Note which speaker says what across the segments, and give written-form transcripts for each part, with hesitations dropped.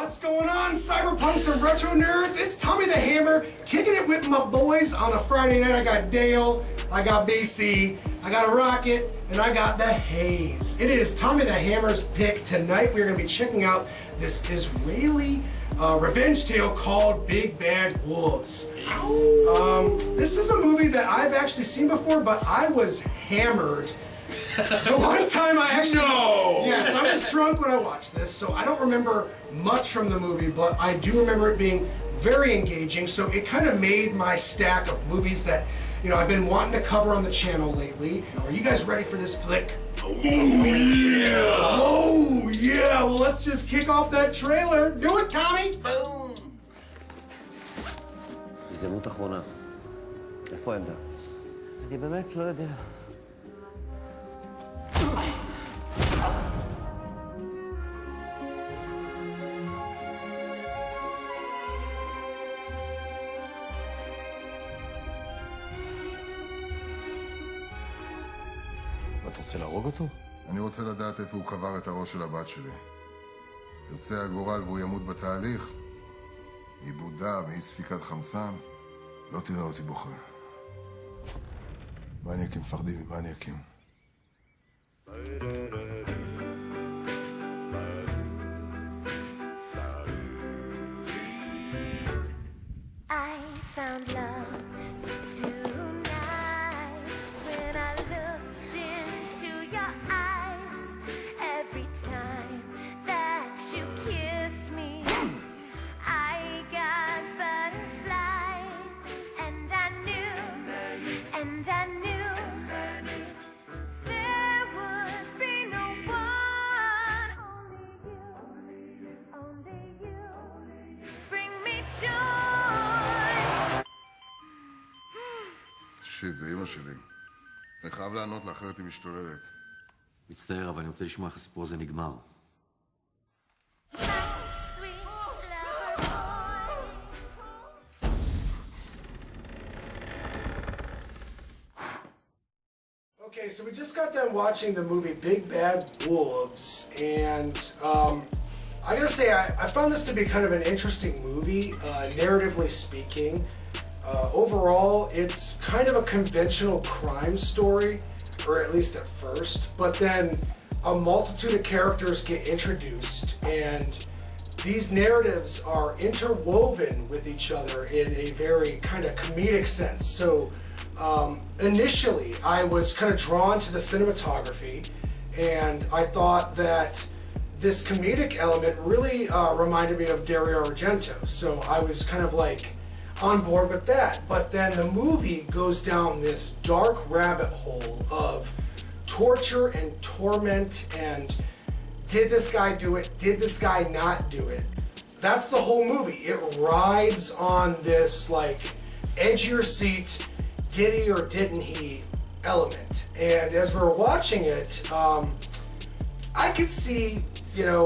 Speaker 1: What's going on, cyberpunks and retro nerds? It's Tommy the Hammer, kicking it with my boys on a Friday night. I got Dale, I got BC, I got Rocket, and I got the Haze. It is Tommy the Hammer's pick. Tonight we're going to be checking out this Israeli revenge tale called Big Bad Wolves. This is a movie that I've actually seen before, but I was hammered. The one time I actually...
Speaker 2: No!
Speaker 1: Yes, I was drunk when I watched this, so I don't remember much from the movie, but I do remember it being very engaging, so it kind of made my stack of movies that, you know, I've been wanting to cover on the channel lately. Are you guys ready for this flick?
Speaker 2: Oh, yeah!
Speaker 1: Oh, yeah! Well, let's just kick off that trailer. Do it, Tommy!
Speaker 2: Boom!
Speaker 3: הזדמנות אחרונה. איפה העמדה?
Speaker 4: אני באמת לא יודע.
Speaker 5: אתה רוצה להרוג אותו?
Speaker 6: אני רוצה לדעת איפה הוא קבר את הראש של הבת שלי. ירצה הגורל והוא ימות בתהליך. עיבוד דם, אי ספיקת חמצן. לא תראה אותי בוכה. מניאקים מפחדים ממניאקים.
Speaker 7: I found love tonight when I looked into your eyes. Every time that you kissed me, I got butterflies, and I knew there would be no one. Only you, bring me joy.
Speaker 6: תקשיב, זה אמא שלי. אני חייב לענות לה, אחרת היא משתוללת.
Speaker 3: מצטער, אבל אני רוצה לשמוע איך הסיפור הזה נגמר.
Speaker 7: Sweet lover boy.
Speaker 1: Okay, so we just got done watching the movie Big Bad Wolves, and I gotta say, I found this to be kind of an interesting movie, narratively speaking. Overall, it's kind of a conventional crime story, or at least at first, but then a multitude of characters get introduced, and these narratives are interwoven with each other in a very kind of comedic sense. So initially, I was kind of drawn to the cinematography, and I thought that this comedic element really reminded me of Dario Argento. So I was kind of like on board with that. But then the movie goes down this dark rabbit hole of torture and torment, and did this guy do it? Did this guy not do it? That's the whole movie. It rides on this like edge of your seat, did he or didn't he element. And as we're watching it, I could see, you know,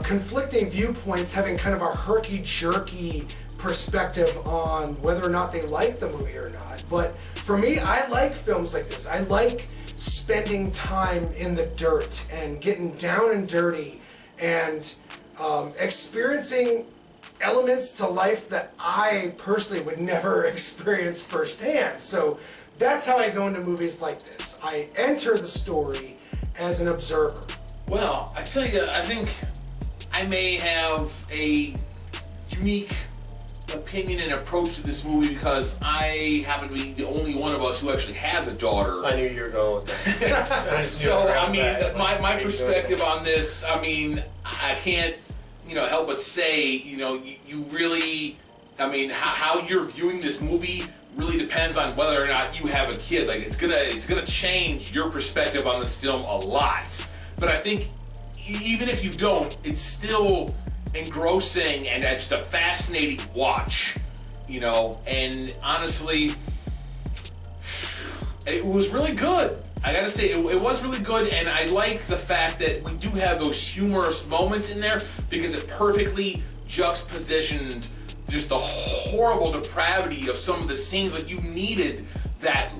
Speaker 1: conflicting viewpoints having kind of a herky-jerky perspective on whether or not they like the movie or not. But for me, I like films like this. I like spending time in the dirt and getting down and dirty and experiencing elements to life that I personally would never experience firsthand. So that's how I go into movies like this. I enter the story as an observer.
Speaker 2: Well, I tell you, I think I may have a unique opinion and approach to this movie because I happen to be the only one of us who actually has a daughter.
Speaker 4: I knew you were going with that.
Speaker 2: So, I mean, my perspective on this, I mean, I can't, you know, help but say, you know, you really, I mean, how you're viewing this movie really depends on whether or not you have a kid. Like, it's gonna change your perspective on this film a lot. But I think even if you don't, it's still engrossing and just a fascinating watch, you know. And honestly, it was really good. I gotta say, it was really good, and I like the fact that we do have those humorous moments in there because it perfectly juxtapositioned just the horrible depravity of some of the scenes. Like, you needed that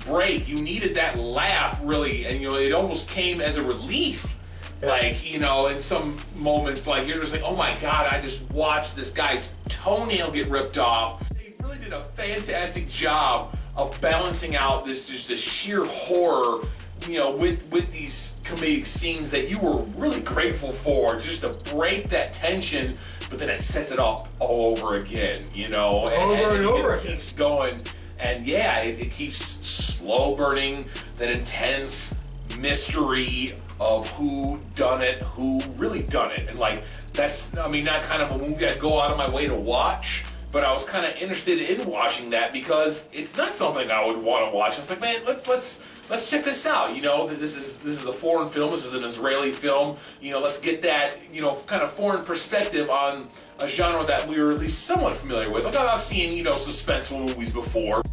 Speaker 2: break, you needed that laugh, really, and you know, it almost came as a relief Like, you know, in some moments, like, you're just like, oh my god, I just watched this guy's toenail get ripped off. They really did a fantastic job of balancing out this sheer horror, you know, with these comedic scenes that you were really grateful for, just to break that tension, but then it sets it up all over again, you know, it keeps going, and yeah, it keeps slow burning that intense mystery of who done it, who really done it, and like that's, I mean, not kind of a movie I'd go out of my way to watch, but I was kind of interested in watching that because it's not something I would want to watch. I was like, man, let's check this out. You know, this is a foreign film. This is an Israeli film. You know, let's get that, you know, kind of foreign perspective on a genre that we were at least somewhat familiar with. Like I've seen, you know, suspenseful movies before.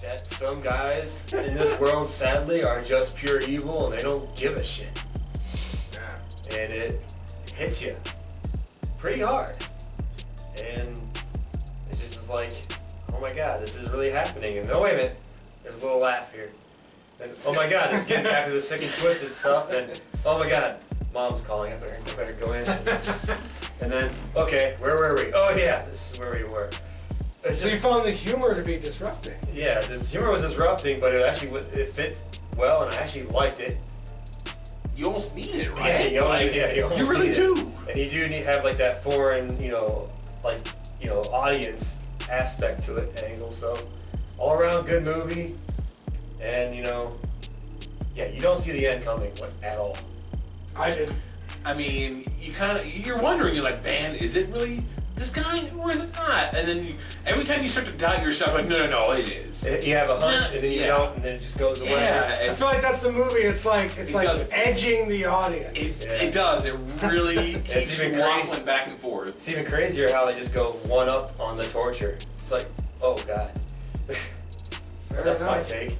Speaker 4: That some guys in this world, sadly, are just pure evil and they don't give a shit.
Speaker 1: Yeah.
Speaker 4: And it hits you pretty hard. And it just is like, oh my god, this is really happening. And no, wait a minute, there's a little laugh here. And oh my god, it's getting back to the sick and twisted stuff. And oh my god, mom's calling. I better go in. And then, okay, where were we? Oh yeah, this is where we were. It's
Speaker 1: So you
Speaker 4: just,
Speaker 1: found the humor to be disrupting.
Speaker 4: yeah, this humor was disrupting, but it fit well, and I actually liked it.
Speaker 2: You almost need it, right?
Speaker 4: Yeah, you almost, you almost
Speaker 2: you really
Speaker 4: need it.
Speaker 2: do.
Speaker 4: And you do need to have like that foreign, audience aspect to it, angle. So, all around good movie, and you don't see the end coming at all.
Speaker 1: I didn't.
Speaker 2: I mean, you're wondering, you're like, man, is it really this guy or is it not? And then every time you start to doubt yourself, like, no, it is.
Speaker 4: You have a hunch,
Speaker 2: Yeah,
Speaker 4: and then you
Speaker 2: yeah.
Speaker 4: don't, and then it just goes away.
Speaker 2: Yeah,
Speaker 1: I feel like that's the movie. It's like
Speaker 2: does it.
Speaker 1: edging the audience.
Speaker 2: It does. It really keeps you
Speaker 4: even crazy.
Speaker 2: waffling back and forth.
Speaker 4: It's even crazier how they just go one up on the torture. It's like, oh god.
Speaker 1: Fair
Speaker 4: That's my
Speaker 1: enough.
Speaker 4: take.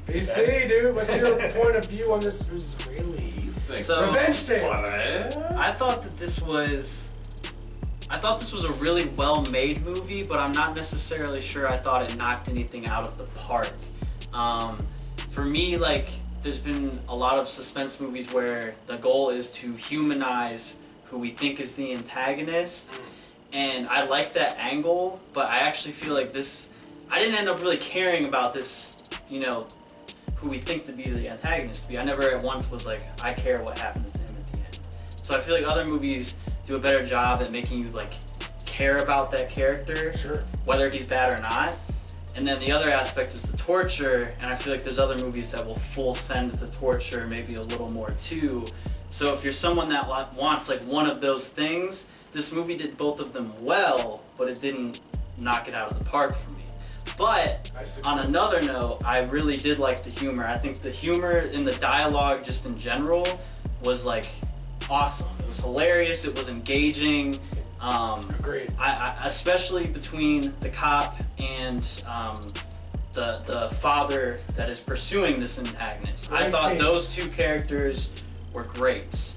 Speaker 1: BC, dude, what's your point of view on this Israeli
Speaker 5: So
Speaker 1: revenge tale?
Speaker 5: I thought that this was a really well-made movie, but I'm not necessarily sure I thought it knocked anything out of the park. For me, like, there's been a lot of suspense movies where the goal is to humanize who we think is the antagonist, and I like that angle, but I actually feel like I didn't end up really caring about this, who we think to be the antagonist. I never at once was like, I care what happens to him at the end. So I feel like other movies do a better job at making you like care about that character,
Speaker 1: Sure.
Speaker 5: whether he's bad or not. And then the other aspect is the torture, and I feel like there's other movies that will full send the torture, maybe a little more too. So if you're someone that wants like one of those things, this movie did both of them well, but it didn't knock it out of the park for me. But on another note, I really did like the humor. I think the humor in the dialogue just in general was like awesome. It was hilarious, it was engaging.
Speaker 1: Agreed.
Speaker 5: I especially between the cop and the father that is pursuing this antagonist. I
Speaker 1: Great
Speaker 5: thought
Speaker 1: scenes.
Speaker 5: those two characters were great.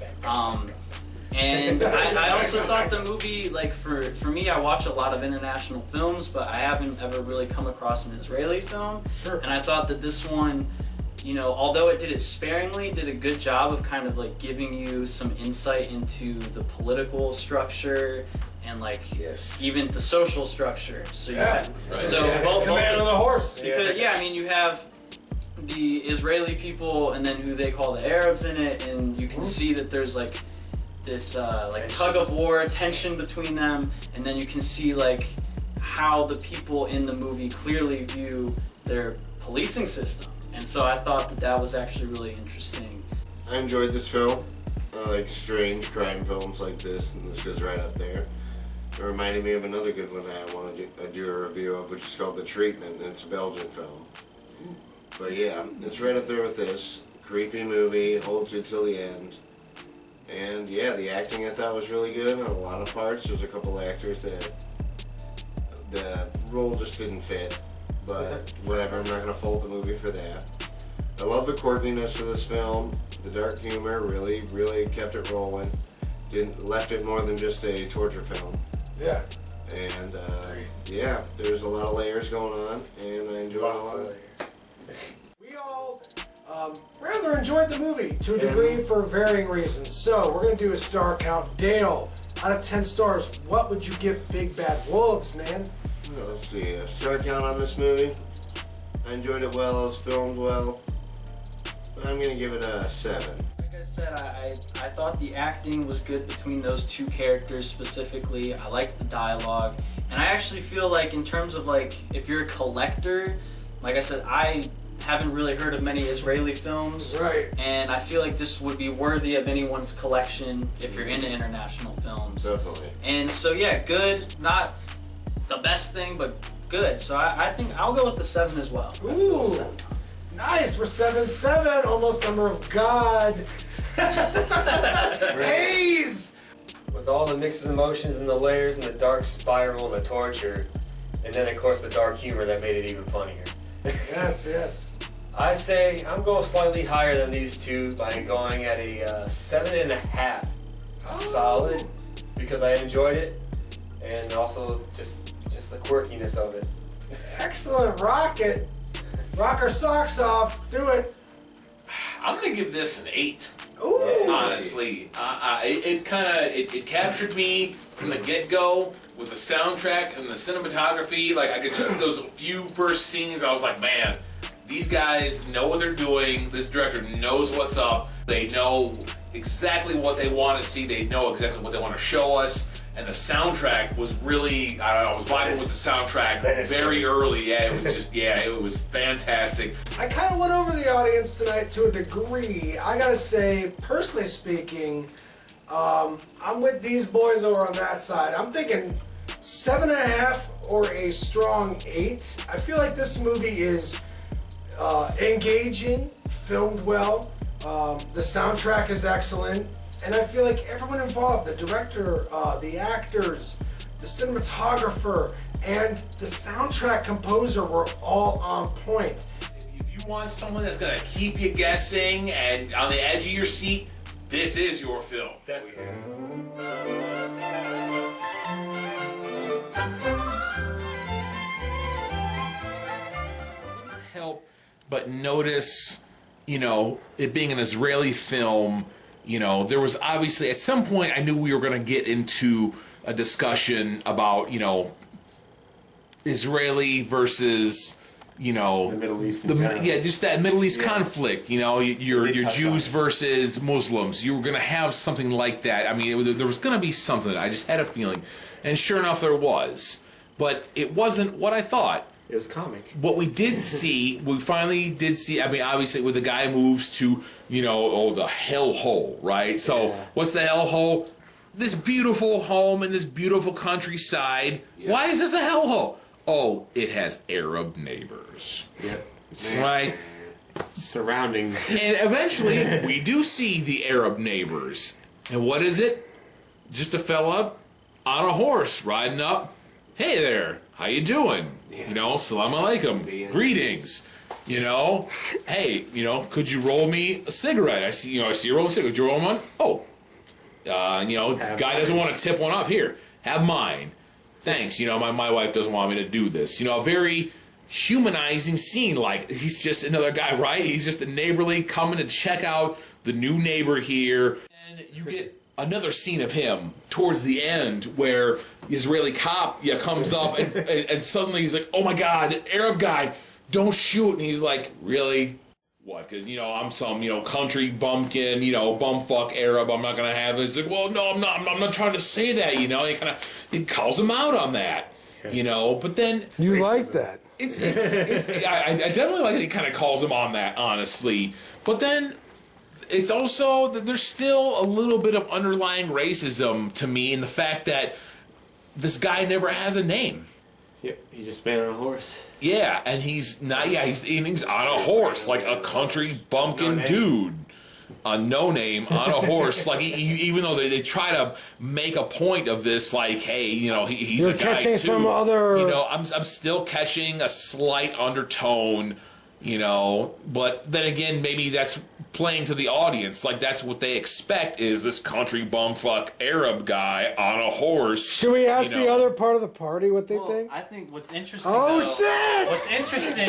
Speaker 5: And I also thought the movie, like for me, I watch a lot of international films, but I haven't ever really come across an Israeli film.
Speaker 1: Sure.
Speaker 5: And I thought that this one, although it did it sparingly, did a good job of kind of like giving you some insight into the political structure and like even the social structure. So you
Speaker 1: Yeah.
Speaker 5: have, so both
Speaker 1: The man on the horse.
Speaker 5: because you have the Israeli people and then who they call the Arabs in it, and you can see that there's like this like tug of war tension between them, and then you can see like how the people in the movie clearly view their policing system. And so I thought that was actually really interesting.
Speaker 8: I enjoyed this film. I like strange crime films like this, and this goes right up there. It reminded me of another good one I want to do a review of, which is called The Treatment, and it's a Belgian film. But yeah, it's right up there with this. Creepy movie, holds you till the end. And yeah, the acting I thought was really good on a lot of parts. There's a couple actors that the role just didn't fit. But whatever, I'm not going to fault the movie for that. I love the quirkiness of this film. The dark humor really, really kept it rolling. Left it more than just a torture film.
Speaker 1: Yeah.
Speaker 8: And yeah, there's a lot of layers going on, and I enjoy it a lot.
Speaker 1: We all rather enjoyed the movie to a degree for varying reasons. So we're gonna do a star count. Dale, out of 10 stars, what would you give Big Bad Wolves, man?
Speaker 8: Well, let's see. A star count on this movie. I enjoyed it well. It was filmed well. But I'm gonna give it a 7.
Speaker 5: Like I said, I thought the acting was good between those two characters specifically. I liked the dialogue. And I actually feel like in terms of like, if you're a collector, like I said, I haven't really heard of many Israeli films.
Speaker 1: Right.
Speaker 5: And I feel like this would be worthy of anyone's collection if you're into international films.
Speaker 8: Definitely.
Speaker 5: And so yeah, good. Not the best thing, but good. So I think I'll go with the 7 as well.
Speaker 1: Ooh, nice. We're 7-7, almost number of God. Hayes.
Speaker 4: With all the mixed emotions and the layers and the dark spiral and the torture, and then of course the dark humor that made it even funnier.
Speaker 1: Yes, yes.
Speaker 4: I say I'm going slightly higher than these two by going at a 7.5. Solid, because I enjoyed it, and also just the quirkiness of it.
Speaker 1: Excellent. Rock it. Rock our socks off. Do it.
Speaker 2: I'm gonna give this an 8.
Speaker 1: Ooh.
Speaker 2: Honestly, it captured me from the get-go with the soundtrack and the cinematography. Like I could just those few first scenes, I was like, man, these guys know what they're doing. This director knows what's up. They know exactly what they want to see. They know exactly what they want to show us. And the soundtrack was really, I don't know, I was vibing with the soundtrack very early. Yeah, it was just, yeah, it was fantastic.
Speaker 1: I kind of went over the audience tonight to a degree. I gotta say, personally speaking, I'm with these boys over on that side. I'm thinking 7.5 or a strong 8. I feel like this movie is engaging, filmed well. The soundtrack is excellent. And I feel like everyone involved, the director, the actors, the cinematographer, and the soundtrack composer were all on point.
Speaker 2: If you want someone that's gonna keep you guessing and on the edge of your seat, this is your film. Help but notice, you know, it being an Israeli film. You know, there was obviously, at some point, I knew we were going to get into a discussion about, you know, Israeli versus, you know,
Speaker 4: The Middle East in general.
Speaker 2: yeah, just that Middle East conflict. You know, your Jews versus Muslims. You were going to have something like that. I mean, there was going to be something. I just had a feeling, and sure enough, there was. But it wasn't what I thought.
Speaker 4: It was comic.
Speaker 2: What we did see, we finally did see, I mean, obviously, when the guy moves to, you know, the hellhole, right? So, what's the hellhole? This beautiful home in this beautiful countryside. Yeah. Why is this a hellhole? Oh, it has Arab neighbors.
Speaker 4: Yep.
Speaker 2: Right?
Speaker 4: Surrounding.
Speaker 2: And eventually, we do see the Arab neighbors. And what is it? Just a fella on a horse riding up. Hey there, how you doing? You know, salam alaikum, greetings. You know, hey, you know, could you roll me a cigarette? I see you roll a cigarette. Could you roll one? Oh, you know, guy doesn't want to tip one off. Here, have mine. Thanks. You know, my wife doesn't want me to do this. You know, a very humanizing scene. Like he's just another guy, right? He's just a neighborly coming to check out the new neighbor here, and you get another scene of him towards the end where the Israeli cop comes up and suddenly he's like, oh my God, Arab guy, don't shoot. And he's like, really? What? Because, you know, I'm some, you know, country bumpkin, you know, bumfuck Arab. I'm not going to have this. He's like, well, no, I'm not trying to say that, you know. He calls him out on that, you know. But then
Speaker 1: You like that.
Speaker 2: I definitely like that he kind of calls him on that, honestly. But then it's also that there's still a little bit of underlying racism to me in the fact that this guy never has a name.
Speaker 4: Yep, he's just man on a horse.
Speaker 2: Yeah, and he's not. Yeah, he's on a horse, like a country bumpkin dude, a no name on a horse. Like even though they try to make a point of this, like, hey, you know, he's
Speaker 1: You're
Speaker 2: a guy
Speaker 1: catching
Speaker 2: too.
Speaker 1: some other.
Speaker 2: You know, I'm still catching a slight undertone. You know, but then again, maybe that's playing to the audience. Like, that's what they expect, is this country bumfuck Arab guy on a horse.
Speaker 1: Should we ask
Speaker 2: you know.
Speaker 1: the other part of the party what they
Speaker 5: Well,
Speaker 1: think?
Speaker 5: I think what's interesting.
Speaker 1: Oh,
Speaker 5: though,
Speaker 1: shit!
Speaker 5: What's interesting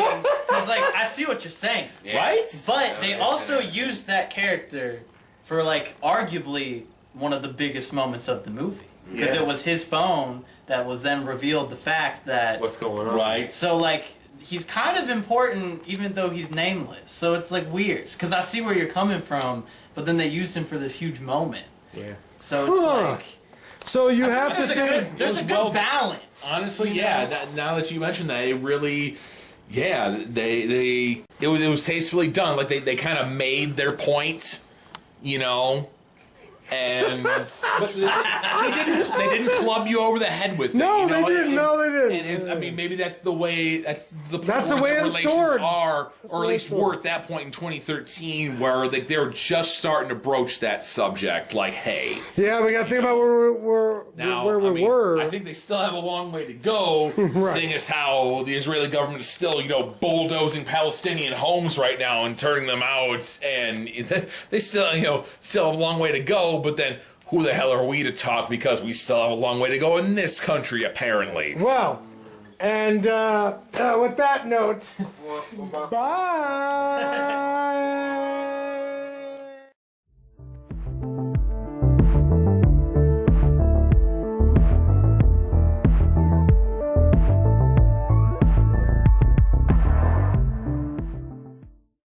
Speaker 5: is like I see what you're saying,
Speaker 2: Right?
Speaker 5: but they also used that character for like arguably one of the biggest moments of the movie because it was his phone that was then revealed the fact that
Speaker 4: What's going on?
Speaker 2: Right.
Speaker 5: So like he's kind of important even though he's nameless. So it's like weird because I see where you're coming from, but then they used him for this huge moment.
Speaker 4: Yeah.
Speaker 5: So it's
Speaker 1: Huh.
Speaker 5: like
Speaker 1: So you have to
Speaker 5: there's a good,
Speaker 1: think.
Speaker 5: there's a good
Speaker 2: well-
Speaker 5: balance.
Speaker 2: Honestly,
Speaker 5: you
Speaker 2: yeah.
Speaker 5: know?
Speaker 2: Now that you mentioned that, it really, it was tastefully done. Like they kind of made their point, you know, and but they didn't club you over the head with it.
Speaker 1: No,
Speaker 2: you know?
Speaker 1: they didn't. No, they didn't.
Speaker 2: And I mean, maybe that's the way. That's the point
Speaker 1: That's the
Speaker 2: where
Speaker 1: way of the
Speaker 2: relations
Speaker 1: sword.
Speaker 2: are,
Speaker 1: That's
Speaker 2: or
Speaker 1: the
Speaker 2: at
Speaker 1: way
Speaker 2: least
Speaker 1: of the sword.
Speaker 2: were at that point in 2013, where they're just starting to broach that subject. Like, hey.
Speaker 1: Yeah, we got to think about where
Speaker 2: Now,
Speaker 1: we
Speaker 2: I mean,
Speaker 1: were.
Speaker 2: I think they still have a long way to go, seeing as how the Israeli government is still, you know, bulldozing Palestinian homes right now and turning them out, and they still, you know, still have a long way to go. But then, who the hell are we to talk? Because we still have a long way to go in this country, apparently.
Speaker 1: Well, and with that note, bye.